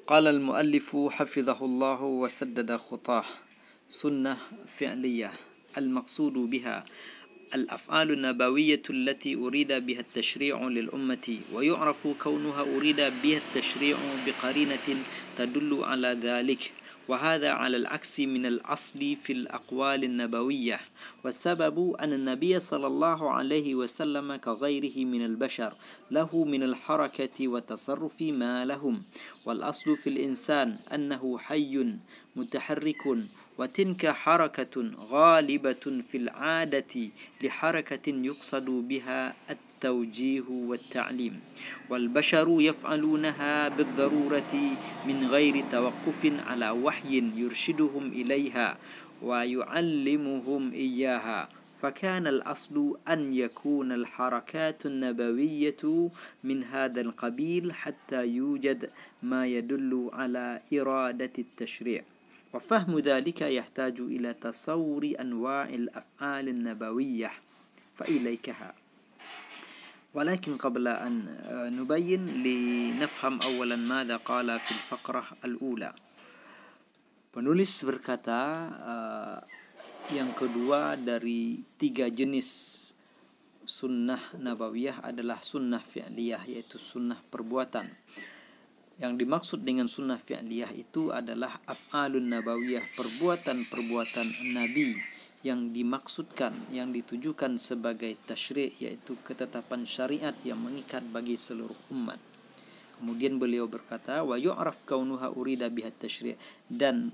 قال المؤلف حفظه الله وسدد خطاه: سنة فعلية المقصود بها الأفعال النبوية التي أريد بها التشريع للأمة، ويعرف كونها أريد بها التشريع بقرينة تدل على ذلك، وهذا على العكس من الأصل في الأقوال النبوية. والسبب أن النبي صلى الله عليه وسلم كغيره من البشر له من الحركة والتصرف ما لهم، والأصل في الإنسان أنه حي متحرك، وتلك حركة غالبة في العادة لحركة يقصد بها التوجيه والتعليم، والبشر يفعلونها بالضرورة من غير توقف على وحي يرشدهم إليها ويعلمهم إياها. فكان الأصل أن يكون الحركات النبوية من هذا القبيل حتى يوجد ما يدل على إرادة التشريع، وفهم ذلك يحتاج إلى تصور أنواع الأفعال النبوية فإليكها. ولكن قبل أن نبين لنفهم أولا ماذا قال في الفقرة الأولى. Penulis berkata yang kedua dari tiga jenis sunnah nabawiyah adalah sunnah fi'liyah, yaitu sunnah perbuatan. Yang dimaksud dengan sunnah fi'liyah itu adalah af'alun nabawiyah, perbuatan-perbuatan Nabi yang dimaksudkan, yang ditujukan sebagai tasyri', yaitu ketetapan syariat yang mengikat bagi seluruh umat. Kemudian beliau berkata, wa yu'raf kaunuha urida bihat tasyri', dan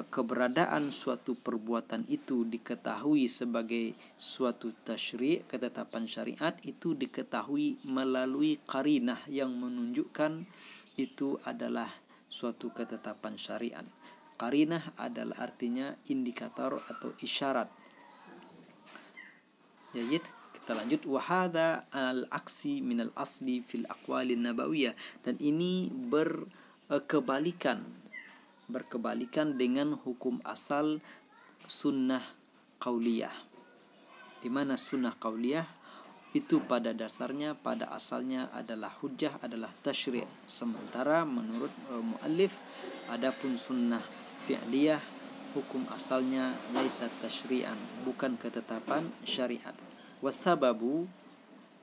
keberadaan suatu perbuatan itu diketahui sebagai suatu tasyri', ketetapan syariat itu diketahui melalui qarinah yang menunjukkan itu adalah suatu ketetapan syariat. Qarinah adalah artinya indikator atau isyarat. Jadi kita lanjut, wahada al-aksi minal asli fil aqwalin nabawiyah, dan ini berkebalikan dengan hukum asal sunnah qauliyah, di mana sunnah qauliyah itu pada dasarnya, pada asalnya adalah hujjah, adalah tasyri'. Sementara menurut muallif, adapun sunnah fi'liyah hukum asalnya laisa tasyri'an, bukan ketetapan syariat. Wasababu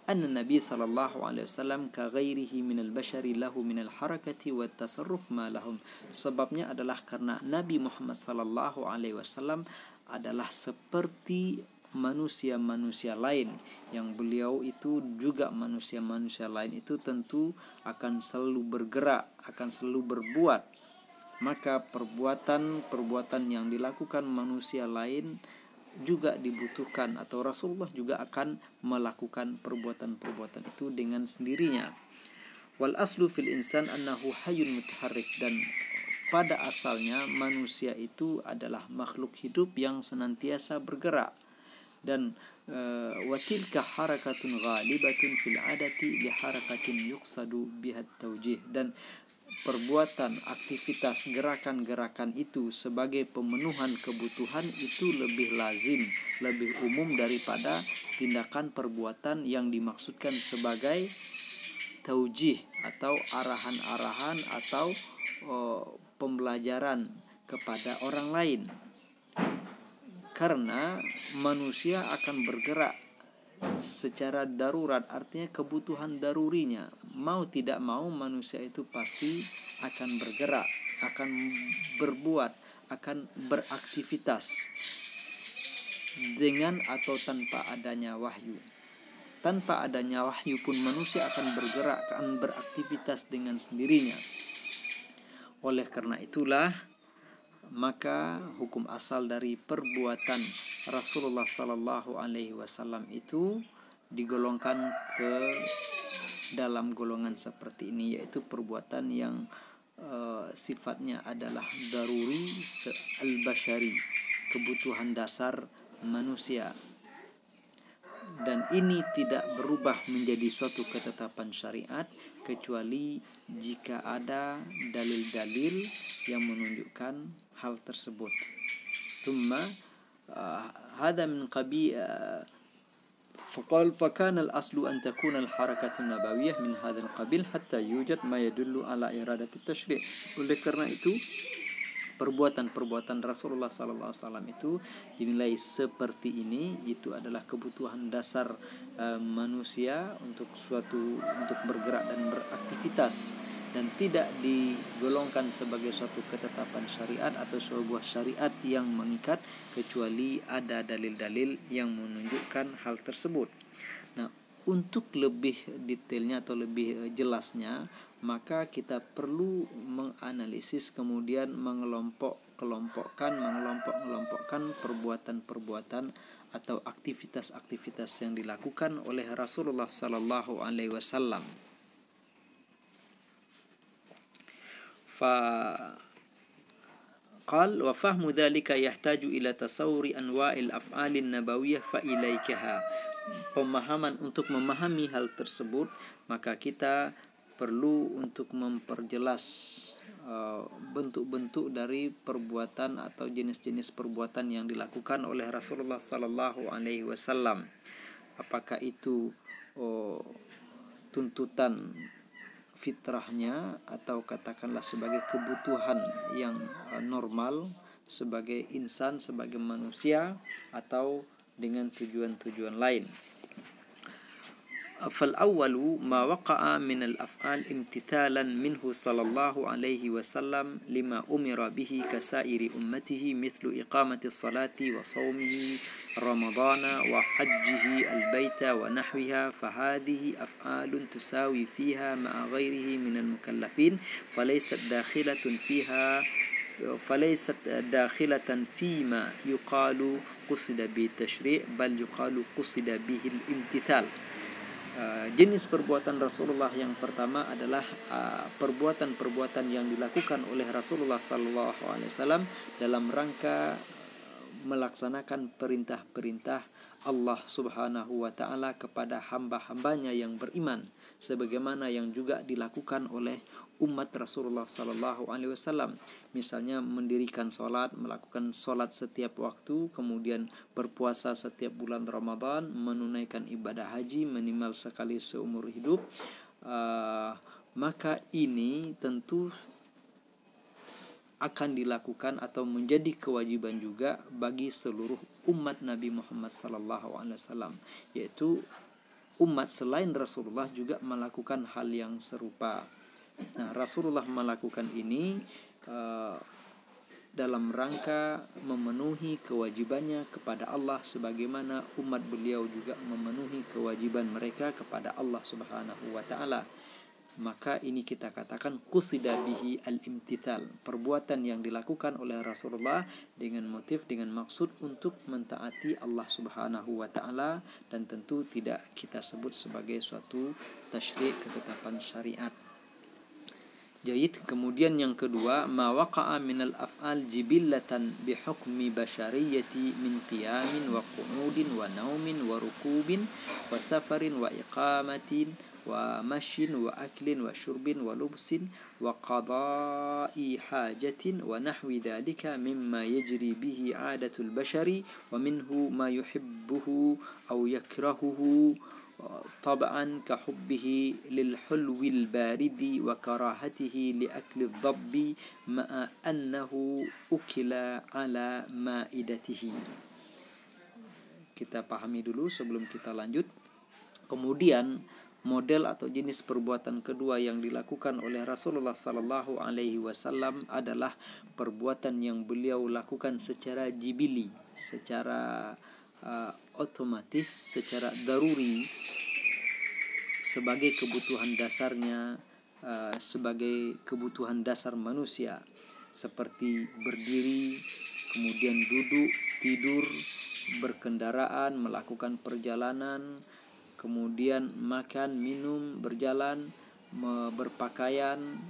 anna Nabi sallallahu alaihi wasallam ka ghairihi minal bashari lahu minal harakati wat tasarruf ma lahum. Sebabnya adalah karena Nabi Muhammad sallallahu alaihi wasallam adalah seperti manusia-manusia lain, yang beliau itu juga manusia-manusia lain itu tentu akan selalu bergerak, akan selalu berbuat. Maka perbuatan-perbuatan yang dilakukan manusia lain juga dibutuhkan, atau Rasulullah juga akan melakukan perbuatan-perbuatan itu dengan sendirinya. Wal aslu fil insan annahu hayyun mutaharrik, dan pada asalnya manusia itu adalah makhluk hidup yang senantiasa bergerak. Dan watilka harakatun ghalibatun fil adati li harakatin yuqsadu biha taujih, dan perbuatan, aktivitas, gerakan-gerakan itu sebagai pemenuhan kebutuhan itu lebih lazim, lebih umum daripada tindakan perbuatan yang dimaksudkan sebagai taujih atau arahan-arahan atau pembelajaran kepada orang lain. Karena manusia akan bergerak secara darurat, artinya kebutuhan darurinya. Mau tidak mau manusia itu pasti akan bergerak, akan berbuat, akan beraktivitas dengan atau tanpa adanya wahyu. Tanpa adanya wahyu pun manusia akan bergerak, akan beraktivitas dengan sendirinya. Oleh karena itulah, maka hukum asal dari perbuatan Rasulullah sallallahu alaihi wasallam itu digolongkan ke dalam golongan seperti ini, yaitu perbuatan yang sifatnya adalah daruri al-bashari, kebutuhan dasar manusia. Dan ini tidak berubah menjadi suatu ketetapan syariat kecuali jika ada dalil-dalil yang menunjukkan hal tersebut. Thumma hadha min qabil فقال فكان الأصل أن تكون الحركة النبوية من هذا القبيل حتى يوجد ما يدل على إرادة التشريع. Oleh karena itu perbuatan-perbuatan Rasulullah SAW itu dinilai seperti ini. Itu adalah kebutuhan dasar manusia untuk bergerak dan beraktivitas, dan tidak digolongkan sebagai suatu ketetapan syariat atau sebuah syariat yang mengikat, kecuali ada dalil-dalil yang menunjukkan hal tersebut. Nah, untuk lebih detailnya atau lebih jelasnya, maka kita perlu menganalisis, kemudian mengelompokkan perbuatan-perbuatan atau aktivitas-aktivitas yang dilakukan oleh Rasulullah sallallahu alaihi wasallam. قال وفهم ذلك يحتاج إلى تصور أنواع الأفعال النبوية فإليكها. Pemahaman, untuk memahami hal tersebut, maka kita perlu untuk memperjelas bentuk-bentuk dari perbuatan atau jenis-jenis perbuatan yang dilakukan oleh Rasulullah sallallahu alaihi wasallam. Apakah itu tuntutan fitrahnya, atau katakanlah sebagai kebutuhan yang normal sebagai insan, sebagai manusia, atau dengan tujuan-tujuan lain. فالأول ما وقع من الأفعال امتثالا منه صلى الله عليه وسلم لما أمر به كسائر أمته، مثل إقامة الصلاة وصومه رمضان وحجه البيت ونحوها، فهذه أفعال تساوي فيها مع غيره من المكلفين، فليست داخلة فيما يقال قصد بالتشريع، بل يقال قصد به الامتثال. Jenis perbuatan Rasulullah yang pertama adalah perbuatan-perbuatan yang dilakukan oleh Rasulullah SAW dalam rangka melaksanakan perintah-perintah Allah Subhanahu wa Ta'ala kepada hamba-hambanya yang beriman, sebagaimana yang juga dilakukan oleh umat Rasulullah SAW. Misalnya mendirikan sholat, melakukan sholat setiap waktu, kemudian berpuasa setiap bulan Ramadan, menunaikan ibadah haji minimal sekali seumur hidup. Maka ini tentu akan dilakukan atau menjadi kewajiban juga bagi seluruh umat Nabi Muhammad SAW, yaitu umat selain Rasulullah juga melakukan hal yang serupa. Nah, Rasulullah melakukan ini dalam rangka memenuhi kewajibannya kepada Allah, sebagaimana umat beliau juga memenuhi kewajiban mereka kepada Allah Subhanahu wa Ta'ala. Maka ini kita katakan qusida bihi al-imtithal, perbuatan yang dilakukan oleh Rasulullah dengan motif, dengan maksud untuk mentaati Allah Subhanahu wa Ta'ala, dan tentu tidak kita sebut sebagai suatu tasyri', ketetapan syariat. Jayid. Kemudian yang kedua, ma waqa'a minal af'al jibillatan bihukmi bashariyati min qiyamin wa qu'udin wa naumin wa rukubin wa safarin wa iqamatin wa mashin wa aklin wa syurbin wa lubsin wa qada'i hajatin wa nahwi dhalika mimma yajri bihi 'adatul bashari wa minhu ma yuhibbuhu aw yakrahuhu طبعا كحبه للحلو البارد وكراهته لأكل الضب مع أنه أكل على مائدته. Kita pahami dulu sebelum kita lanjut. Kemudian model atau jenis perbuatan kedua yang dilakukan oleh Rasulullah sallallahu alaihi wasallam adalah perbuatan yang beliau lakukan secara jibili, secara otomatis, secara daruri, sebagai kebutuhan dasarnya, sebagai kebutuhan dasar manusia, seperti berdiri, kemudian duduk, tidur, berkendaraan, melakukan perjalanan, kemudian makan, minum, berjalan, berpakaian,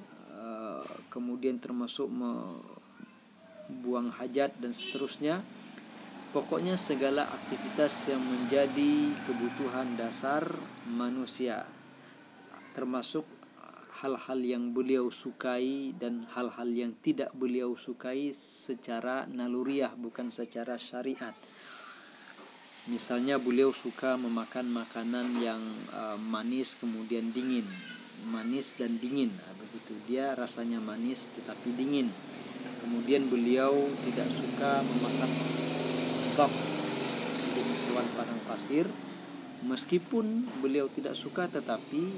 kemudian termasuk membuang hajat dan seterusnya. Pokoknya segala aktivitas yang menjadi kebutuhan dasar manusia, termasuk hal-hal yang beliau sukai dan hal-hal yang tidak beliau sukai secara naluriah, bukan secara syariat. Misalnya beliau suka memakan makanan yang manis kemudian dingin, manis dan dingin, begitu, dia rasanya manis tetapi dingin. Kemudian beliau tidak suka memakan dhab, sejenis hewan padang pasir, meskipun beliau tidak suka tetapi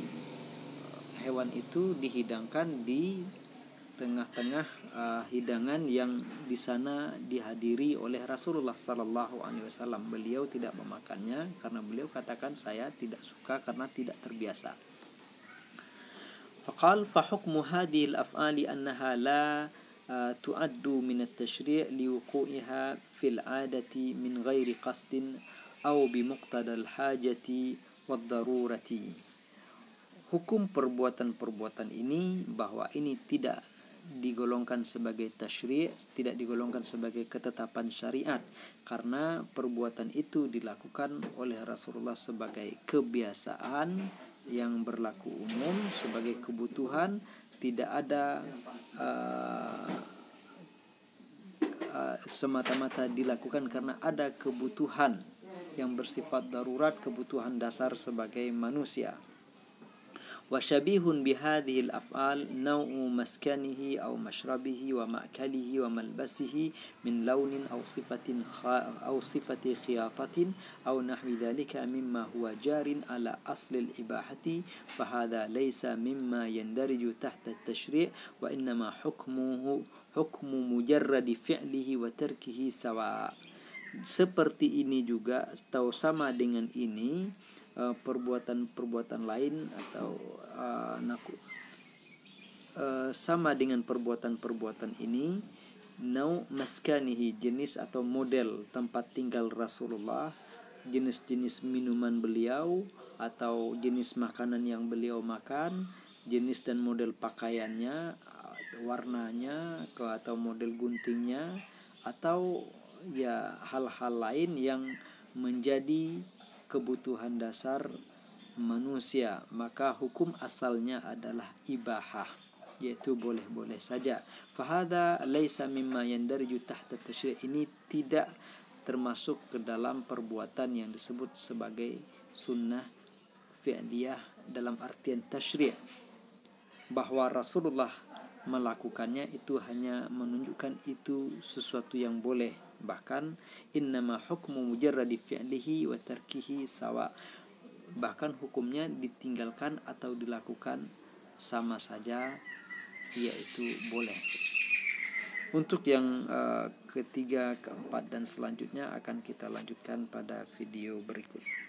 hewan itu dihidangkan di tengah-tengah hidangan yang di sana dihadiri oleh Rasulullah sallallahu alaihi wasallam. Beliau tidak memakannya karena beliau katakan saya tidak suka karena tidak terbiasa. Faqal fa hukmu hadhihi al-af'ali annaha la tu'addu min at-tashri' liwuqu'iha fil 'adati min ghairi qasdin aw bimuqtada al-hajati wad-darurati. Hukum perbuatan-perbuatan ini bahwa ini tidak digolongkan sebagai tasyri', tidak digolongkan sebagai ketetapan syariat, karena perbuatan itu dilakukan oleh Rasulullah sebagai kebiasaan yang berlaku umum, sebagai kebutuhan, tidak ada semata-mata dilakukan karena ada kebutuhan yang bersifat darurat, kebutuhan dasar sebagai manusia. وشبيه بهذه الأفعال نوع مسكنه أو مشربه ومأكله وملبسه من لون أو صفة خياطة أو نحو ذلك مما هو جار على أصل الإباحة، فهذا ليس مما يندرج تحت التشريع، وإنما حكم مجرد فعله وتركه سواء. Seperti ini juga atau sama dengan ini perbuatan-perbuatan lain atau sama dengan perbuatan-perbuatan ini, nau maskanihi, jenis atau model tempat tinggal Rasulullah, jenis-jenis minuman beliau atau jenis makanan yang beliau makan, jenis dan model pakaiannya, warnanya atau model guntingnya, atau ya hal-hal lain yang menjadi kebutuhan dasar manusia, maka hukum asalnya adalah ibahah, yaitu boleh-boleh saja. Fahada laisa mimma yandarju tahta tasyri', ini tidak termasuk ke dalam perbuatan yang disebut sebagai sunnah fi'liyah dalam artian tasyri'. Bahwa Rasulullah melakukannya itu hanya menunjukkan itu sesuatu yang boleh. Bahkan innama hukmu mujarradi fi'lihi wa tarkihi sawa, bahkan hukumnya ditinggalkan atau dilakukan sama saja, yaitu boleh. Untuk yang ketiga, keempat dan selanjutnya akan kita lanjutkan pada video berikut.